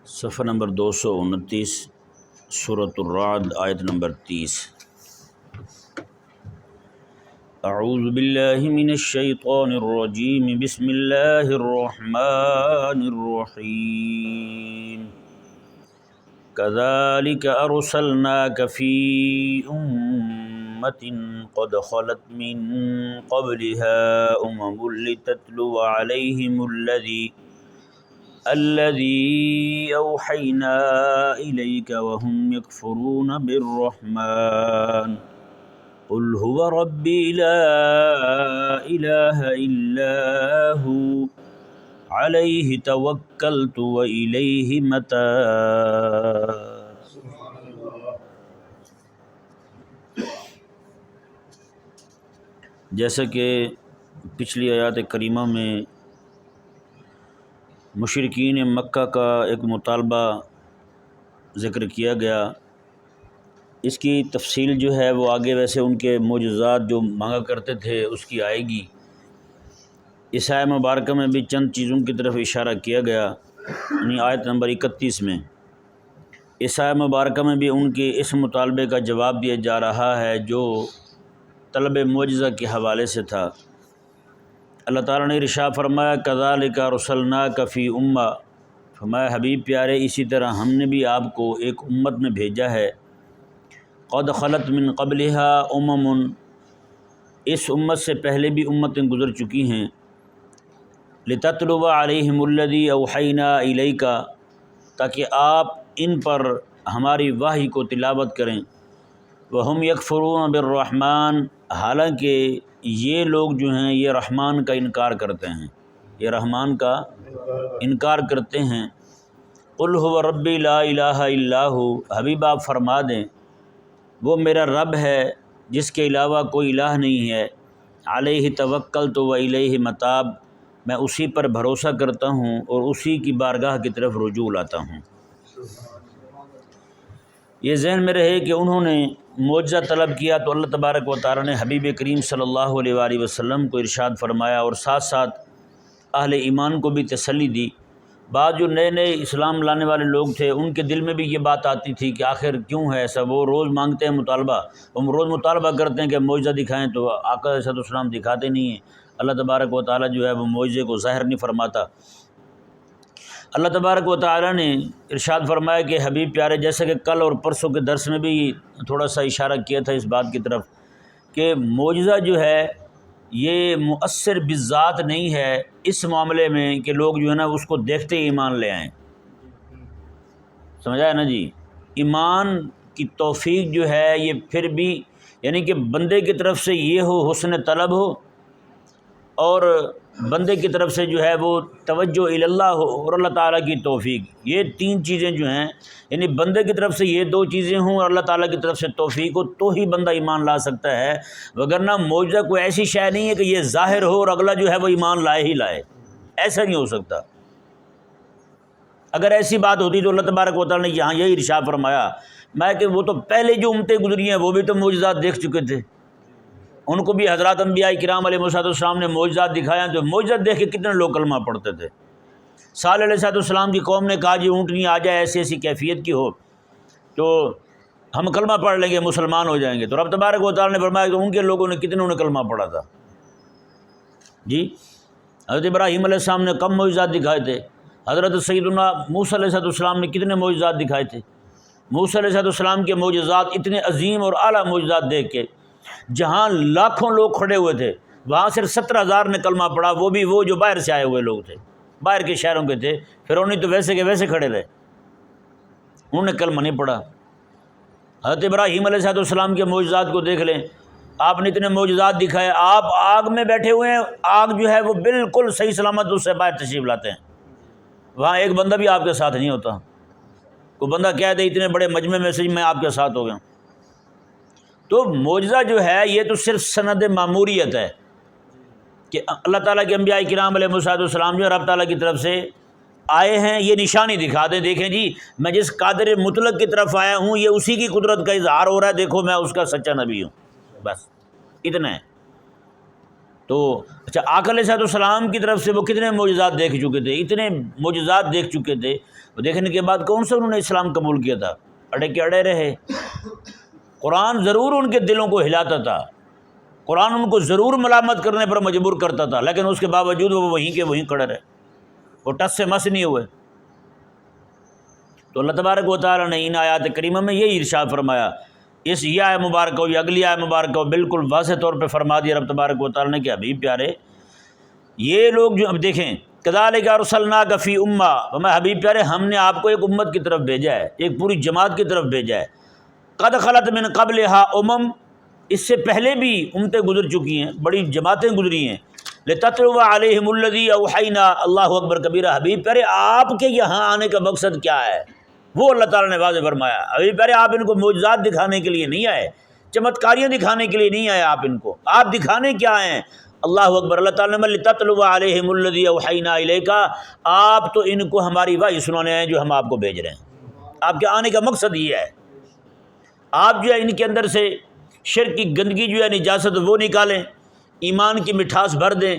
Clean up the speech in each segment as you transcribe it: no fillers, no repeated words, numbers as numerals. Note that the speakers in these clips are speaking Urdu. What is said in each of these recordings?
صفحہ نمبر 229 سورۃ الرعد آیت نمبر 30۔ اعوذ باللہ من الشیطان الرجیم بسم اللہ الرحمن الرحیم كذلك أرسلناك في أمة قد خلت من قبلها لتتلو عليهم الذي أوحينا إليك وهم يكفرون بالرحمن قل هو ربي لا إله إلا هو عليه توكلت وإليه متاب۔ جیسا کہ پچھلی آیات کریمہ میں مشرکین مکہ کا ایک مطالبہ ذکر کیا گیا، اس کی تفصیل جو ہے وہ آگے ویسے ان کے معجزات جو مانگا کرتے تھے اس کی آئے گی۔ اس آیت مبارکہ میں بھی چند چیزوں کی طرف اشارہ کیا گیا، یعنی آیت نمبر 31 میں اس آیت مبارکہ میں بھی ان کے اس مطالبے کا جواب دیا جا رہا ہے جو طلب معجزہ کے حوالے سے تھا۔ اللہ تعالیٰ نے ارشاد فرمایا کذالک ارسلناک فی امہ، فرمایا حبیب پیارے اسی طرح ہم نے بھی آپ کو ایک امت میں بھیجا ہے، قد خلت من قبلها امم، اس امت سے پہلے بھی امتیں گزر چکی ہیں، لتتلو علیہم الذی اوحینا الیک، تاکہ آپ ان پر ہماری وحی کو تلاوت کریں، وہم یکفرون بالرحمن، حالانکہ یہ لوگ جو ہیں یہ رحمان کا انکار کرتے ہیں، یہ رحمان کا انکار کرتے ہیں۔ قل هو ربی لا الہ الا ہو، حبیب آپ فرما دیں وہ میرا رب ہے جس کے علاوہ کوئی الہ نہیں ہے، علیہ توکلت و الیہ متاب، میں اسی پر بھروسہ کرتا ہوں اور اسی کی بارگاہ کی طرف رجوع لاتا ہوں۔ یہ ذہن میں رہے کہ انہوں نے معجزہ طلب کیا تو اللہ تبارک و تعالی نے حبیب کریم صلی اللہ علیہ وآلہ وسلم کو ارشاد فرمایا اور ساتھ ساتھ اہل ایمان کو بھی تسلی دی۔ بعض جو نئے نئے اسلام لانے والے لوگ تھے ان کے دل میں بھی یہ بات آتی تھی کہ آخر کیوں ہے ایسا، وہ روز مانگتے ہیں مطالبہ، وہ روز مطالبہ کرتے ہیں کہ معجزہ دکھائیں تو آقا علیہ السلام دکھاتے نہیں ہیں، اللہ تبارک و تعالی جو ہے وہ معجزے کو ظاہر نہیں فرماتا۔ اللہ تبارک و تعالی نے ارشاد فرمایا کہ حبیب پیارے، جیسا کہ کل اور پرسوں کے درس میں بھی تھوڑا سا اشارہ کیا تھا اس بات کی طرف کہ معجزہ جو ہے یہ مؤثر بالذات نہیں ہے اس معاملے میں کہ لوگ جو ہے نا اس کو دیکھتے ہی ایمان لے آئیں، سمجھا ہے نا جی۔ ایمان کی توفیق جو ہے یہ پھر بھی یعنی کہ بندے کی طرف سے یہ ہو حسن طلب ہو اور بندے کی طرف سے جو ہے وہ توجہ اللہ ہو اور اللہ تعالیٰ کی توفیق، یہ تین چیزیں جو ہیں یعنی بندے کی طرف سے یہ دو چیزیں ہوں اور اللہ تعالیٰ کی طرف سے توفیق ہو تو ہی بندہ ایمان لا سکتا ہے، وگرنہ معجزہ کوئی ایسی شے نہیں ہے کہ یہ ظاہر ہو اور اگلا جو ہے وہ ایمان لائے ہی لائے، ایسا نہیں ہو سکتا۔ اگر ایسی بات ہوتی تو اللہ تبارک و تعالیٰ نے یہاں یہی ارشاد فرمایا میں کہ وہ تو پہلے جو امتیں گزری ہیں وہ بھی تو معجزات دیکھ چکے تھے، ان کو بھی حضرات انبیاء کرام علیہ السلام نے معجزات دکھایا، تو معجزات دیکھ کے کتنے لوگ کلمہ پڑھتے تھے۔ صالح علیہ السلام کی قوم نے کہا جی اونٹنی آ جائے ایسی ایسی کیفیت کی ہو تو ہم کلمہ پڑھ لیں گے مسلمان ہو جائیں گے، تو رب تبارک و تعالیٰ نے فرمایا کہ ان کے لوگوں نے کتنوں نے کلمہ پڑھا تھا جی۔ حضرت ابراہیم علیہ السلام نے کم معجزات دکھائے تھے، حضرت سیدنا موسیٰ علیہ السلام نے کتنے معجزات دکھائے تھے۔ موسیٰ علیہ السلام کے معجزات اتنے عظیم اور اعلیٰ معجزات دیکھ کے جہاں لاکھوں لوگ کھڑے ہوئے تھے وہاں صرف 17,000 نے کلمہ پڑھا، وہ بھی وہ جو باہر سے آئے ہوئے لوگ تھے، باہر کے شہروں کے تھے، فرعونی تو ویسے کے ویسے کھڑے رہے، انہوں نے کلمہ نہیں پڑھا۔ حضرت ابراہیم علیہ السلام کے معجزات کو دیکھ لیں، آپ نے اتنے معجزات دکھائے، آپ آگ میں بیٹھے ہوئے ہیں، آگ جو ہے وہ بالکل صحیح سلامت اس سے باہر تشریف لاتے ہیں، وہاں ایک بندہ بھی آپ کے ساتھ نہیں ہوتا، کوئی بندہ کہہ دے اتنے بڑے مجمع میں سے میں آپ کے ساتھ ہو گیا۔ تو معجزہ جو ہے یہ تو صرف سند ماموریت ہے کہ اللہ تعالیٰ کے انبیاء کرام علیہ السلام جو رب تعالیٰ کی طرف سے آئے ہیں، یہ نشانی دکھا دیں، دیکھیں جی میں جس قادر مطلق کی طرف آیا ہوں یہ اسی کی قدرت کا اظہار ہو رہا ہے، دیکھو میں اس کا سچا نبی ہوں، بس اتنا ہے۔ تو اچھا آقا علیہ السلام کی طرف سے وہ کتنے معجزات دیکھ چکے تھے، اتنے معجزات دیکھ چکے تھے، وہ دیکھنے کے بعد کون سا انہوں نے اسلام قبول کیا تھا؟ اڑے کے اڑے رہے۔ قرآن ضرور ان کے دلوں کو ہلاتا تھا، قرآن ان کو ضرور ملامت کرنے پر مجبور کرتا تھا، لیکن اس کے باوجود وہ وہیں کے وہیں کھڑے رہے، وہ ٹس سے مس نہیں ہوئے۔ تو اللہ تبارک و تعالیٰ نے ان آیات کریمہ میں یہی ارشاد فرمایا، اس یہ آیت مبارکہ ہو یا اگلی آیت مبارکہ ہو، بالکل واضح طور پہ فرما دیا رب تبارک و تعالیٰ نے کہ حبیب پیارے یہ لوگ جو اب دیکھیں کذالک ارسلناک فی امہ، ہمیں حبیب پیارے ہم نے آپ کو ایک امت کی طرف بھیجا ہے، ایک پوری جماعت کی طرف بھیجا ہے، قد خلت من قبلھا اس سے پہلے بھی امتیں گزر چکی ہیں، بڑی جماعتیں گزری ہیں، لتتلو علیہم الذی اوحینا، اللہ اکبر کبیرہ۔ حبیب پیارے آپ کے یہاں آنے کا مقصد کیا ہے؟ وہ اللہ تعالیٰ نے واضح فرمایا، حبیب پیارے آپ ان کو معجزات دکھانے کے لیے نہیں آئے، چمتکاریاں دکھانے کے لیے نہیں آئے، آپ ان کو آپ دکھانے کیا ہیں؟ اللہ اکبر۔ اللہ تعالیٰ نے لتتلو علیہم الذی اوحینا الیک، آپ تو ان کو ہماری وحی سنانے ہیں جو ہم آپ کو بھیج رہے ہیں۔ آپ کے آنے کا مقصد یہ ہے، آپ جو ہے ان کے اندر سے شرک کی گندگی جو ہے نجاست وہ نکالیں، ایمان کی مٹھاس بھر دیں،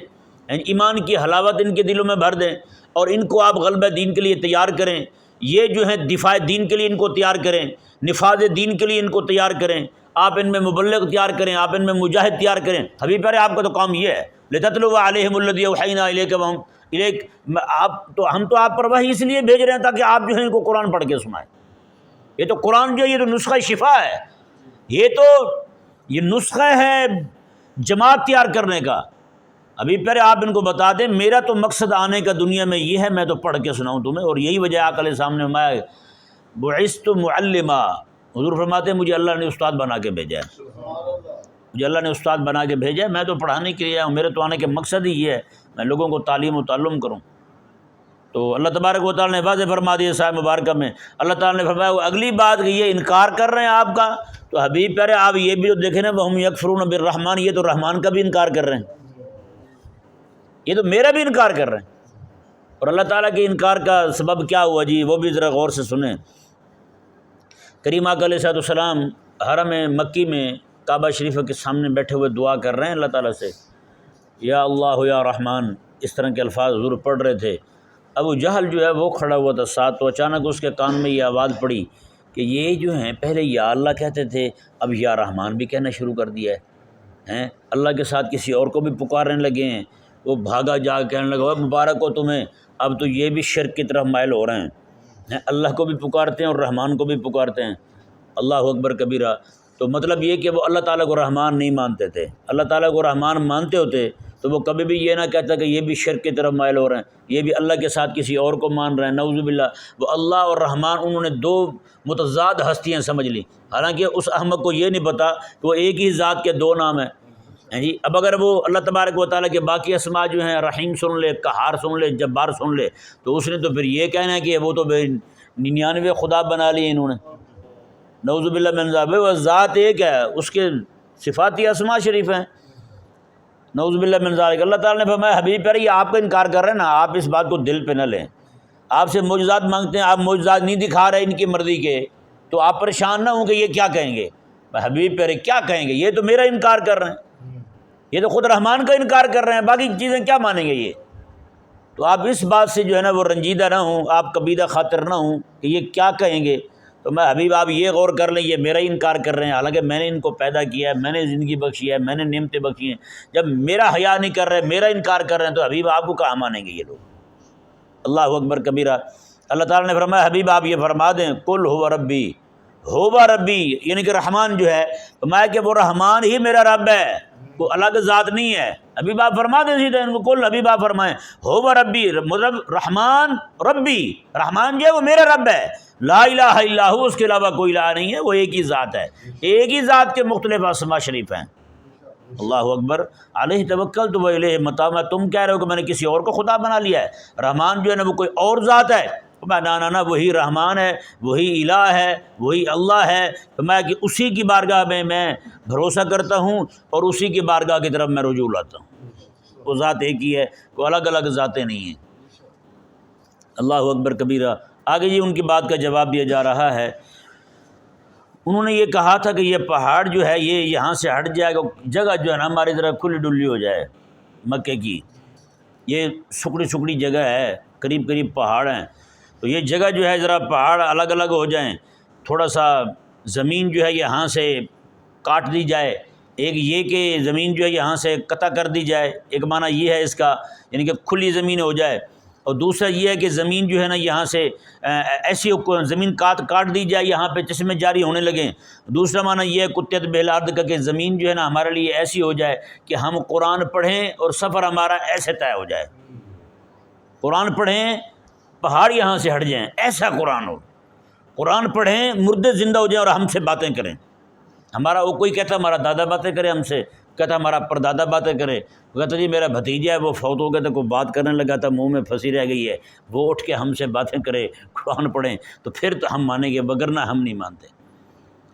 ایمان کی حلاوت ان کے دلوں میں بھر دیں، اور ان کو آپ غلبہ دین کے لیے تیار کریں، یہ جو ہے دفاع دین کے لیے ان کو تیار کریں، نفاذ دین کے لیے ان کو تیار کریں، آپ ان میں مبلغ تیار کریں، آپ ان میں مجاہد تیار کریں۔ حبیب پیارے آپ کا تو کام یہ ہے، لتتلو علیہم الذی اوحینا الیک وہم الیک، ہم تو آپ پر وحی اس لیے بھیج رہے ہیں تاکہ آپ جو ہے ان کو قرآن پڑھ کے سنائیں۔ یہ تو قرآن جو ہے یہ تو نسخہ شفا ہے، یہ نسخہ ہے جماعت تیار کرنے کا۔ ابھی پہلے آپ ان کو بتا دیں میرا تو مقصد آنے کا دنیا میں یہ ہے، میں تو پڑھ کے سناؤں تمہیں، اور یہی وجہ آقا علیہ السلام نے فرمایا بعثت معلما، حضور فرماتے ہیں مجھے اللہ نے استاد بنا کے بھیجا ہے، مجھے اللہ نے استاد بنا کے بھیجا ہے، میں تو پڑھانے کے لیے آیا ہوں، میرے تو آنے کے مقصد ہی یہ ہے میں لوگوں کو تعلیم و تعلم کروں۔ تو اللہ تبارک و تعالیٰ نے واضح فرما دیا صاحب مبارکہ میں، اللہ تعالیٰ نے فرمایا وہ اگلی بات کہ یہ انکار کر رہے ہیں آپ کا، تو حبیب پیارے آپ یہ بھی تو دیکھیں نا وہم یکفرون بالرحمن، یہ تو رحمان کا بھی انکار کر رہے ہیں، یہ تو میرا بھی انکار کر رہے ہیں۔ اور اللہ تعالیٰ کے انکار کا سبب کیا ہوا جی، وہ بھی ذرا غور سے سنیں۔ کریم آقا علیہ السلام حرم مکی میں کعبہ شریف کے سامنے بیٹھے ہوئے دعا کر رہے ہیں اللہ تعالیٰ سے، یا اللہ یا رحمان، اس طرح کے الفاظ حضور پڑھ رہے تھے۔ ابو جہل جو ہے وہ کھڑا ہوا تھا ساتھ، تو اچانک اس کے کان میں یہ آواز پڑی کہ یہ جو ہیں پہلے یا اللہ کہتے تھے، اب یا رحمان بھی کہنا شروع کر دیا ہے، اللہ کے ساتھ کسی اور کو بھی پکارنے لگے ہیں۔ وہ بھاگا جا کہنے لگا مبارک ہو تمہیں، اب تو یہ بھی شرک کی طرف مائل ہو رہے ہیں، اللہ کو بھی پکارتے ہیں اور رحمان کو بھی پکارتے ہیں، اللہ اکبر کبیرہ۔ تو مطلب یہ کہ وہ اللہ تعالیٰ کو رحمان نہیں مانتے تھے، اللہ تعالیٰ کو رحمان مانتے ہوتے تو وہ کبھی بھی یہ نہ کہتا کہ یہ بھی شرک کی طرف مائل ہو رہے ہیں، یہ بھی اللہ کے ساتھ کسی اور کو مان رہے ہیں، نعوذ باللہ۔ وہ اللہ اور رحمان انہوں نے دو متضاد ہستیاں سمجھ لی، حالانکہ اس احمق کو یہ نہیں پتا کہ وہ ایک ہی ذات کے دو نام ہیں جی۔ اب اگر وہ اللہ تبارک و تعالیٰ کے باقی اسماء جو ہیں، رحیم سن لے، قہار سن لے، جبار سن لے، تو اس نے تو پھر یہ کہنا ہے کہ وہ تو 99 خدا بنا لیے انہوں نے، نعوذ باللہ من ذالک۔ وہ ذات ایک ہے، اس کے صفاتی اسماء شریف ہیں، نعوذ باللہ من ذالک۔ اللہ تعالیٰ نے فرمایا حبیب پیارے یہ آپ کا انکار کر رہے ہیں نا، آپ اس بات کو دل پہ نہ لیں، آپ سے معجزات مانگتے ہیں، آپ معجزات نہیں دکھا رہے ان کی مرضی کے، تو آپ پریشان نہ ہوں کہ یہ کیا کہیں گے، حبیب پیارے کیا کہیں گے، یہ تو میرا انکار کر رہے ہیں، یہ تو خود رحمان کا انکار کر رہے ہیں، باقی چیزیں کیا مانیں گے یہ۔ تو آپ اس بات سے جو ہے نا وہ رنجیدہ نہ ہوں، آپ کبیدہ خاطر نہ ہوں کہ یہ کیا کہیں گے۔ تو میں حبیب آپ یہ غور کر لیں یہ میرا ہی انکار کر رہے ہیں، حالانکہ میں نے ان کو پیدا کیا ہے، میں نے زندگی بخشی ہے، میں نے نعمتیں بخشی ہیں، جب میرا حیا نہیں کر رہے، میرا انکار کر رہے ہیں تو حبیب آپ کو کہاں مانیں گے یہ لوگ۔ اللہ اکبر کبیرہ۔ اللہ تعالیٰ نے فرمایا حبیب آپ یہ فرما دیں قل هو ربی، ہووا ربی، یعنی کہ رحمان جو ہے فرمایا کہ وہ رحمان ہی میرا رب ہے، کوئی الگ ذات نہیں ہے۔ حبیب آپ فرما دیں سیدھے ان کو، کل حبیب آپ فرمائیں ہووا ربی، مطلب رحمان ربی، رحمان جو ہے وہ میرا رب ہے، لا الہ الا ہو، اس کے علاوہ کوئی الہ نہیں ہے، وہ ایک ہی ذات ہے، ایک ہی ذات کے مختلف اسماء شریف ہیں۔ اللہ اکبر۔ علیہ توکلت و الیہ متاب، تم کہہ رہے ہو کہ میں نے کسی اور کو خدا بنا لیا ہے، رحمان جو ہے نا وہ کوئی اور ذات ہے، نا وہی رحمان ہے، وہی الہ ہے، وہی اللہ ہے، تو میں کہ اسی کی بارگاہ میں بھروسہ کرتا ہوں اور اسی کی بارگاہ کی طرف میں رجوع لاتا ہوں، وہ ذات ایک ہی ہے، کوئی الگ الگ ذاتیں نہیں ہیں۔ اللہ اکبر کبیرہ۔ آگے جی ان کی بات کا جواب دیا جا رہا ہے، انہوں نے یہ کہا تھا کہ یہ پہاڑ جو ہے یہ یہاں سے ہٹ جائے گا، جگہ جو ہے نا ہماری ذرا کھلی ڈلی ہو جائے، مکے کی، یہ سکڑی سکڑی جگہ ہے، قریب قریب پہاڑ ہیں، تو یہ جگہ جو ہے ذرا پہاڑ الگ الگ ہو جائیں، تھوڑا سا زمین جو ہے یہاں سے کاٹ دی جائے، ایک یہ کہ زمین جو ہے یہاں سے قطع کر دی جائے، ایک معنی یہ ہے اس کا، یعنی کہ کھلی زمین ہو جائے، اور دوسرا یہ ہے کہ زمین جو ہے نا یہاں سے ایسی زمین کاٹ دی جائے، یہاں پہ چشمے جاری ہونے لگیں۔ دوسرا معنی یہ ہے قطعت بہل کا، کہ زمین جو ہے نا ہمارے لیے ایسی ہو جائے کہ ہم قرآن پڑھیں اور سفر ہمارا ایسے طے ہو جائے، قرآن پڑھیں پہاڑ یہاں سے ہٹ جائیں، ایسا قرآن ہو، قرآن پڑھیں مردے زندہ ہو جائیں اور ہم سے باتیں کریں۔ ہمارا وہ کوئی کہتا ہمارا دادا باتیں کرے ہم سے، کہتا ہمارا پردادا باتیں کرے، وہ کہتا جی میرا بھتیجا ہے وہ فوت ہو گیا تھا، کوئی بات کرنے لگا تھا منہ میں پھنسی رہ گئی ہے، وہ اٹھ کے ہم سے باتیں کرے، قرآن پڑھیں، تو پھر تو ہم مانیں گے، وگرنہ ہم نہیں مانتے۔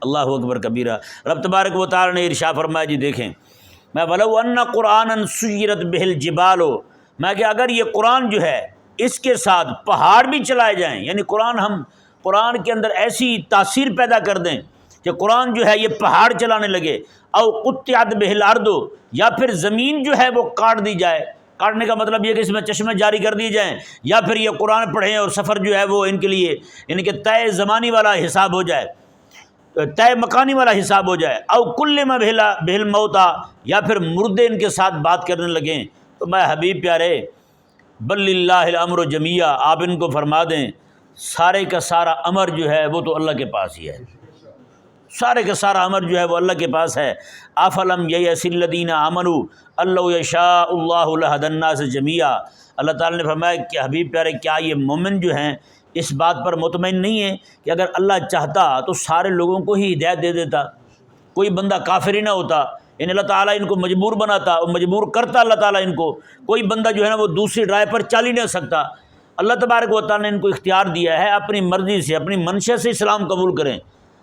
اللہ اکبر کبیرہ۔ رب تبارک و تعالی نے ارشاد فرمایا، جی دیکھیں، میں وَلَوْ أَنَّ قُرْآنًا سُيِّرَتْ بِهِ الْجِبَالُ، میں کہ اگر یہ قرآن جو ہے اس کے ساتھ پہاڑ بھی چلائے جائیں، یعنی ہم قرآن کے اندر ایسی تاثیر پیدا کر دیں کہ قرآن جو ہے یہ پہاڑ چلانے لگے، او قطعت بہ الارض، یا پھر زمین جو ہے وہ کاٹ دی جائے، کاٹنے کا مطلب یہ کہ اس میں چشمے جاری کر دیے جائیں، یا پھر یہ قرآن پڑھیں اور سفر جو ہے وہ ان کے لیے یعنی کہ طے زمانی والا حساب ہو جائے، طے مکانی والا حساب ہو جائے، او کلم بہ الموتى، یا پھر مردے ان کے ساتھ بات کرنے لگیں، تو میں حبیب پیارے بل للہ الامر جمیعا، آپ ان کو فرما دیں سارے کا سارا امر جو ہے وہ تو اللہ کے پاس ہی ہے، سارے کا سارا امر جو ہے وہ اللہ کے پاس ہے۔ افلم ییأس الذین آمنوا ان لو یشاء اللہ لہدی الناس جمیعا، اللہ تعالیٰ نے فرمایا کہ حبیب پیارے کیا یہ مومن جو ہیں اس بات پر مطمئن نہیں ہے کہ اگر اللہ چاہتا تو سارے لوگوں کو ہی ہدایت دے دیتا، کوئی بندہ کافر ہی نہ ہوتا، ان اللہ تعالیٰ ان کو مجبور بناتا اور مجبور کرتا اللہ تعالیٰ ان کو، کوئی بندہ جو ہے نا وہ دوسری رائے پر چل ہی نہیں سکتا۔ اللہ تبارک و تعالیٰ نے ان کو اختیار دیا ہے اپنی مرضی سے، اپنی منشا سے اسلام قبول کریں۔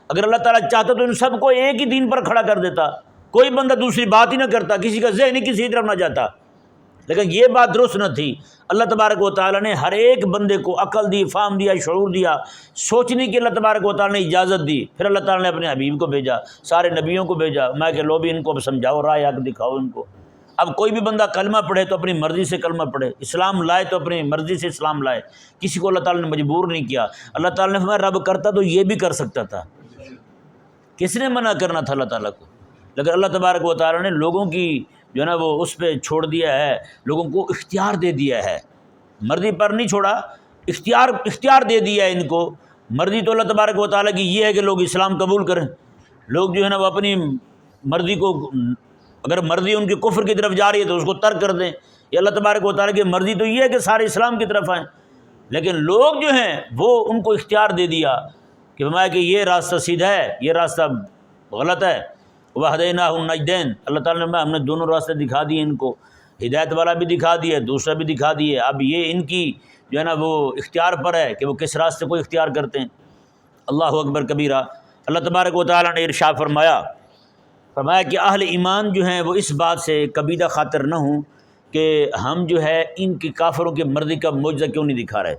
اگر اللہ تعالیٰ چاہتا تو ان سب کو ایک ہی دین پر کھڑا کر دیتا، کوئی بندہ دوسری بات ہی نہ کرتا، کسی کا ذہن ہی کسی طرف نہ جاتا، لیکن یہ بات درست نہ تھی۔ اللہ تبارک و تعالیٰ نے ہر ایک بندے کو عقل دی، فہم دیا، شعور دیا، سوچنے کی اللہ تبارک و تعالیٰ نے اجازت دی، پھر اللہ تعالیٰ نے اپنے حبیب کو بھیجا، سارے نبیوں کو بھیجا، میں کہ لو بھی ان کو سمجھاؤ، راہ حق دکھاؤ ان کو۔ اب کوئی بھی بندہ کلمہ پڑھے تو اپنی مرضی سے کلمہ پڑھے، اسلام لائے تو اپنی مرضی سے اسلام لائے، کسی کو اللہ تعالیٰ نے مجبور نہیں کیا۔ اللہ تعالیٰ نے فرمایا رب کرتا تو یہ بھی کر سکتا تھا، کس نے منع کرنا تھا اللہ تعالیٰ کو، لیکن اللہ تبارک و تعالیٰ نے لوگوں کی جو ہے نا وہ اس پہ چھوڑ دیا ہے، لوگوں کو اختیار دے دیا ہے، مرضی پر نہیں چھوڑا، اختیار دے دیا ہے ان کو۔ مرضی تو اللہ تبارک و تعالیٰ کی یہ ہے کہ لوگ اسلام قبول کریں، لوگ جو ہے نا وہ اپنی مرضی کو، اگر مرضی ان کی کفر کی طرف جا رہی ہے تو اس کو ترک کر دیں، یہ اللہ تبارک و تعالیٰ کی مرضی تو یہ ہے کہ سارے اسلام کی طرف آئیں، لیکن لوگ جو ہیں وہ ان کو اختیار دے دیا کہ فرمایا کہ یہ راستہ سیدھا ہے، یہ راستہ غلط ہے، وَهَدَيْنَاهُ النَّجْدَيْنِ، اللہ تعالیٰ نے ہم نے دونوں راستے دکھا دیے ان کو، ہدایت والا بھی دکھا دیا، دوسرا بھی دکھا دیے، اب یہ ان کی جو ہے نا وہ اختیار پر ہے کہ وہ کس راستے کو اختیار کرتے ہیں۔ اللہ اکبر کبیرہ۔ اللہ تبارک و تعالیٰ نے ارشاد فرمایا کہ اہل ایمان جو ہیں وہ اس بات سے کبیدہ خاطر نہ ہوں کہ ہم جو ہے ان کی کافروں کی مرضی کا معجزہ کیوں نہیں دکھا رہے۔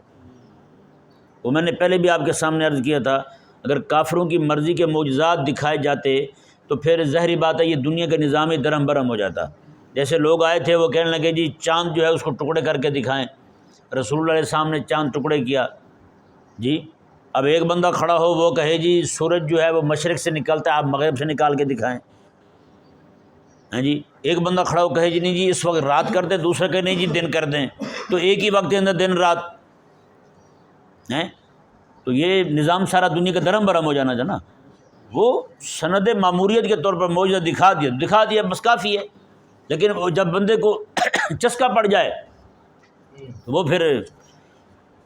وہ میں نے پہلے بھی آپ کے سامنے عرض کیا تھا، اگر کافروں کی مرضی کے معجزات دکھائے جاتے تو پھر ظاہری بات ہے یہ دنیا کا نظام ہی درہم برہم ہو جاتا۔ جیسے لوگ آئے تھے وہ کہنے لگے جی چاند جو ہے اس کو ٹکڑے کر کے دکھائیں، رسول اللہ علیہ السلام نے چاند ٹکڑے کیا، جی اب ایک بندہ کھڑا ہو وہ کہے جی سورج جو ہے وہ مشرق سے نکلتا ہے، آپ مغرب سے نکال کے دکھائیں، ہاں جی ایک بندہ کھڑا ہو کہے جی نہیں جی اس وقت رات کر دیں، دوسرا کہے نہیں جی دن کر دیں، تو ایک ہی وقت کے اندر دن رات ہیں، تو یہ نظام سارا دنیا کا درہم برہم ہو جانا تھا نا۔ وہ سند معموریت کے طور پر معجزہ دکھا دیا بس کافی ہے، لیکن جب بندے کو چسکا پڑ جائے تو وہ پھر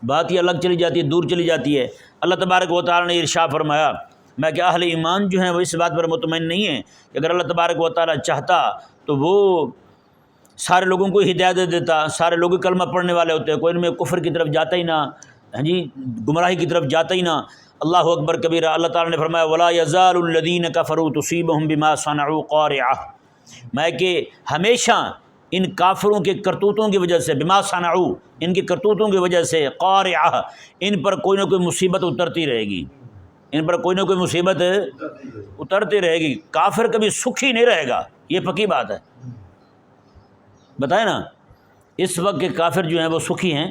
بات ہی الگ چلی جاتی ہے، دور چلی جاتی ہے۔ اللہ تبارک و تعالیٰ نے ارشاد فرمایا میں کہ اہل ایمان جو ہیں وہ اس بات پر مطمئن نہیں ہیں کہ اگر اللہ تبارک و تعالیٰ چاہتا تو وہ سارے لوگوں کو ہدایت دے دیتا، سارے لوگ کلمہ پڑھنے والے ہوتے، کوئی ان میں کفر کی طرف جاتا ہی نہ، ہاں جی گمراہی کی طرف جاتا ہی نہ۔ اللہ اکبر کبیرہ۔ اللہ تعالیٰ نے فرمایا وَلَا يَزَالُ الَّذِينَ كَفَرُوا تُصِيبُهُم بِمَا صَنَعُوا قَارِعَةٌ، میں کہ ہمیشہ ان کافروں کے کرتوتوں کی وجہ سے، بما صنعوا ان کی کرتوتوں کی وجہ سے، قارعہ ان پر کوئی نہ کوئی مصیبت اترتی رہے گی، ان پر کوئی نہ کوئی مصیبت اترتی رہے گی، کافر کبھی سکھی نہیں رہے گا، یہ پکی بات ہے۔ بتائیں نا، اس وقت کے کافر جو ہیں وہ سکھی ہیں؟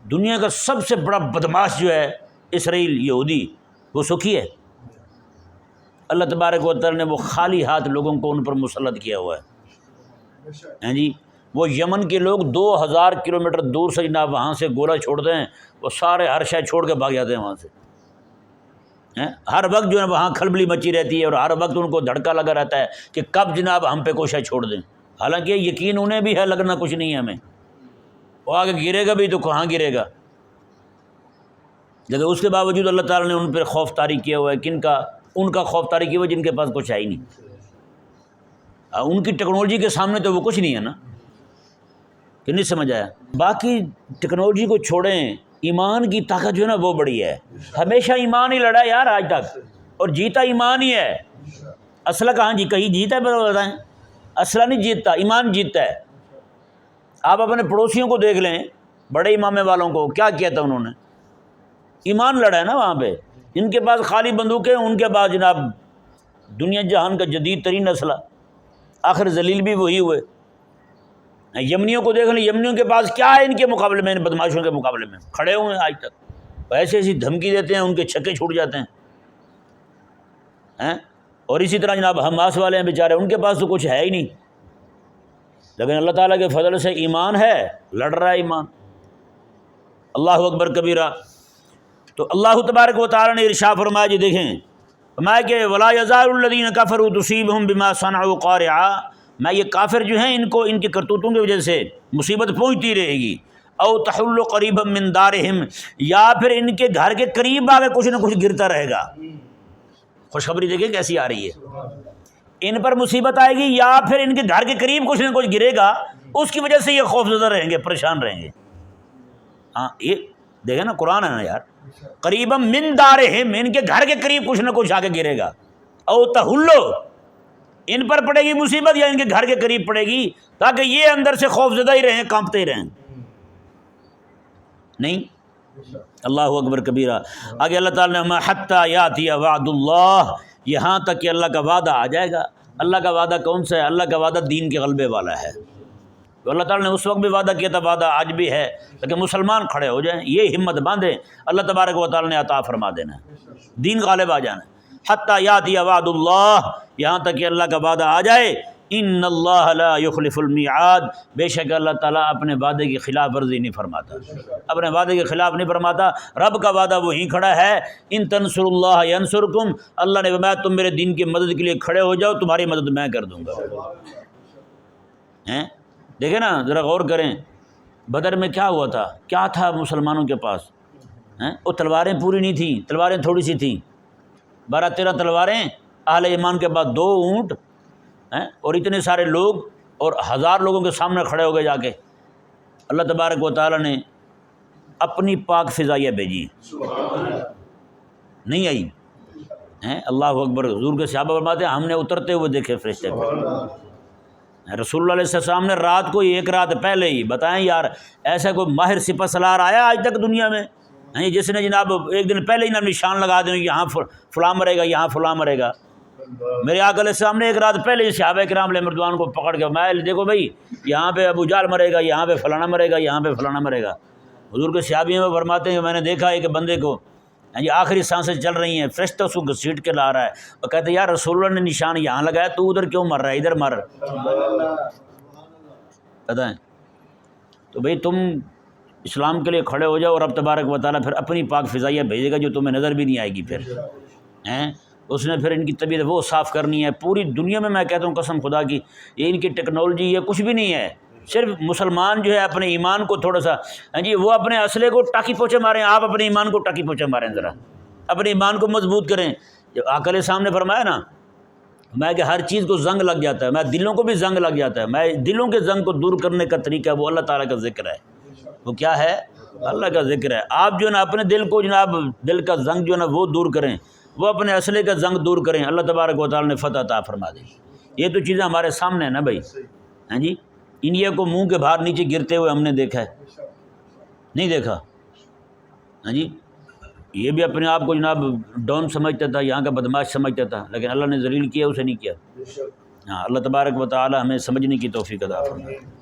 دنیا کا سب سے بڑا بدماش جو ہے اسرائیل یہودی، وہ سکھی ہے؟ اللہ تبارک و تعالی نے وہ خالی ہاتھ لوگوں کو ان پر مسلط کیا ہوا ہے، ہیں جی۔ وہ یمن کے لوگ 2000 کلومیٹر دور سے جناب وہاں سے گولہ چھوڑتے ہیں، وہ سارے ہر شے چھوڑ کے بھاگ جاتے ہیں وہاں سے، ہر وقت جو ہے وہاں کھلبلی مچی رہتی ہے، اور ہر وقت ان کو دھڑکا لگا رہتا ہے کہ کب جناب ہم پہ کوئی شے چھوڑ دیں، حالانکہ یقین انہیں بھی ہے، لگنا کچھ نہیں ہے ہمیں، وہ آگے گرے گا بھی تو کہاں گرے گا، لیکن اس کے باوجود اللہ تعالیٰ نے ان پہ خوف طاری کیا ہوا ہے۔ کن کا؟ ان کا خوف طاری کیا ہوا جن کے پاس کچھ ہے ہی نہیں، ان کی ٹیکنالوجی کے سامنے تو وہ کچھ نہیں ہے نا، کہ نہیں سمجھ آیا؟ باقی ٹیکنالوجی کو چھوڑیں، ایمان کی طاقت جو ہے نا وہ بڑی ہے، ہمیشہ ایمان ہی لڑا ہے یار آج تک، اور جیتا ایمان ہی ہے، اسلحہ کہاں جی کہیں جیتا ہے؟ بتائیں، اسلحہ نہیں جیتتا، ایمان جیتتا ہے۔ آپ اپنے پڑوسیوں کو دیکھ لیں، بڑے امامے والوں کو کیا کیا تھا انہوں نے؟ ایمان لڑا ہے نا وہاں پہ، ان کے پاس خالی بندوقیں، ان کے پاس جناب دنیا جہان کا جدید ترین اسلحہ، آخر ذلیل بھی وہی ہوئے۔ یمنیوں کو دیکھ لیں، یمنیوں کے پاس کیا ہے ان کے مقابلے میں، ان بدماشوں کے مقابلے میں کھڑے ہوئے ہیں آج تک، ایسے ایسی دھمکی دیتے ہیں ان کے چھکے چھوٹ جاتے ہیں۔ اور اسی طرح جناب حماس والے ہیں بیچارے، ان کے پاس تو کچھ ہے ہی نہیں، لیکن اللہ تعالیٰ کے فضل سے ایمان ہے، لڑ رہا ہے ایمان۔ اللہ اکبر کبیرہ۔ تو اللہ تبارک و تعالیٰ نے ارشاد فرمایا، جی دیکھیں، فرمایا کہ ولا یزال الذین کفروا تصیبہم بما صنعوا قارعہ، میں یہ کافر جو ہیں ان کو ان کی کرتوتوں کی وجہ سے مصیبت پہنچتی رہے گی، او تحل قریبا من دارہم، یا پھر ان کے گھر کے قریب آ کے کچھ نہ کچھ گرتا رہے گا۔ خوشخبری دیکھیں کیسی آ رہی ہے، ان پر مصیبت آئے گی یا پھر ان کے گھر کے قریب کچھ نہ کچھ گرے گا، اس کی وجہ سے یہ خوف زدہ رہیں گے، پریشان رہیں گے۔ ہاں یہ دیکھیں نا، قرآن ہے نا یار، قریبا من دارہم، ان کے گھر کے قریب کچھ نہ کچھ آ کے گرے گا، او تحلو، ان پر پڑے گی مصیبت یا ان کے گھر کے قریب پڑے گی، تاکہ یہ اندر سے خوف زدہ ہی رہیں، کانپتے ہی رہیں۔ نہیں، اللہ اکبر کبیرہ۔ آگے اللہ تعالیٰ نے حتی یاتی وعد اللہ، یہاں تک کہ اللہ کا وعدہ آ جائے گا۔ اللہ کا وعدہ کون سا ہے؟ اللہ کا وعدہ دین کے غلبے والا ہے۔ تو اللہ تعالیٰ نے اس وقت بھی وعدہ کیا تھا، وعدہ آج بھی ہے، لیکن مسلمان کھڑے ہو جائیں، یہ ہمت باندھیں، اللہ تبارک و تعالیٰ نے عطا فرما دینا ہے، دین غالب آ جانا ہے۔ حتی یاتی وعد اللہ، یہاں تک کہ اللہ کا وعدہ آ جائے۔ ان اللہ لا یخلف المیعاد، بے شک اللہ تعالیٰ اپنے وعدے کی خلاف ورزی نہیں فرماتا، اپنے وعدے کے خلاف نہیں فرماتا۔ رب کا وعدہ وہیں کھڑا ہے، ان تنصر اللہ ینصرکم، اللہ نے فرمایا تم میرے دین کی مدد کے لیے کھڑے ہو جاؤ، تمہاری مدد میں کر دوں گا۔ دیکھیں نا، ذرا غور کریں، بدر میں کیا ہوا تھا، کیا تھا مسلمانوں کے پاس؟ وہ تلواریں پوری نہیں تھیں، تلواریں تھوڑی سی تھیں، 12-13 تلواریں، اہل ایمان کے بعد 2 اونٹ، اور اتنے سارے لوگ، اور 1000 لوگوں کے سامنے کھڑے ہو گئے جا کے۔ اللہ تبارک و تعالیٰ نے اپنی پاک فضائیہ بھیجی، نہیں آئی۔ اللہ اکبر۔ حضور کے صحابہ فرماتے ہیں ہم نے اترتے ہوئے دیکھے فرشتے کو، رسول اللہ علیہ السلام نے رات کو 1 رات پہلے ہی بتائیں یار، ایسا کوئی ماہر سپہ سالار آیا آج تک دنیا میں جس نے جناب ایک دن پہلے ہی نا نشان لگا دیں یہاں فلاں مرے گا، یہاں فلاں مرے گا؟ میرے آقا علیہ السلام نے 1 رات پہلے ہی صحابہ کرام علیہ رضوان کو پکڑ کے میں دیکھو بھائی یہاں پہ ابو جہل مرے گا، یہاں پہ فلانا مرے گا، یہاں پہ فلانا مرے گا۔ حضور کے صحابیوں میں فرماتے ہیں کہ میں نے دیکھا ایک بندے کو آخری سانسیں چل رہی ہیں، فرشتہ اس کو گھسیٹ کے لا رہا ہے، اور کہتے ہیں یار رسول اللہ نے نشان یہاں لگایا، تو ادھر کیوں مر رہا ہے، ادھر مر۔ پتہ ہے تو بھئی تم اسلام کے لیے کھڑے ہو جاؤ، اور اب تبارک و تعالیٰ پھر اپنی پاک فضائیہ بھیجے گا جو تمہیں نظر بھی نہیں آئے گی۔ پھر اس نے پھر ان کی طبیعت وہ صاف کرنی ہے۔ پوری دنیا میں کہتا ہوں قسم خدا کی، یہ ان کی ٹیکنالوجی یہ کچھ بھی نہیں ہے، صرف مسلمان جو ہے اپنے ایمان کو تھوڑا سا وہ اپنے اسلحے کو ٹاکی پوچھے ماریں، آپ اپنے ایمان کو ٹاکی پوچھے ماریں، ذرا اپنے ایمان کو مضبوط کریں۔ جو آقا علیہ السلام نے فرمایا نا، میں کہ ہر چیز کو زنگ لگ جاتا ہے، میں دلوں کو بھی زنگ لگ جاتا ہے، میں دلوں کے زنگ کو دور کرنے کا طریقہ وہ اللہ تعالیٰ کا ذکر ہے۔ وہ کیا ہے؟ اللہ کا ذکر ہے۔ آپ جو ہے نا اپنے دل کو جناب دل کا زنگ جو ہے نا وہ دور کریں، وہ اپنے اسلحے کا زنگ دور کریں، اللہ تبارک و تعالیٰ نے فتح عطا فرما دی۔ یہ تو چیزیں ہمارے سامنے ہیں نا بھائی، جی انڈیا کو منہ کے باہر نیچے گرتے ہوئے ہم نے دیکھا ہے، نہیں دیکھا؟ جی یہ بھی اپنے آپ کو جناب ڈون سمجھتا تھا، یہاں کا بدماش سمجھتا تھا، لیکن اللہ نے ذلیل کیا اسے نہیں کیا۔ ہاں اللہ تبارک و تعالی ہمیں سمجھنے کی توفیق عطا فرمائے۔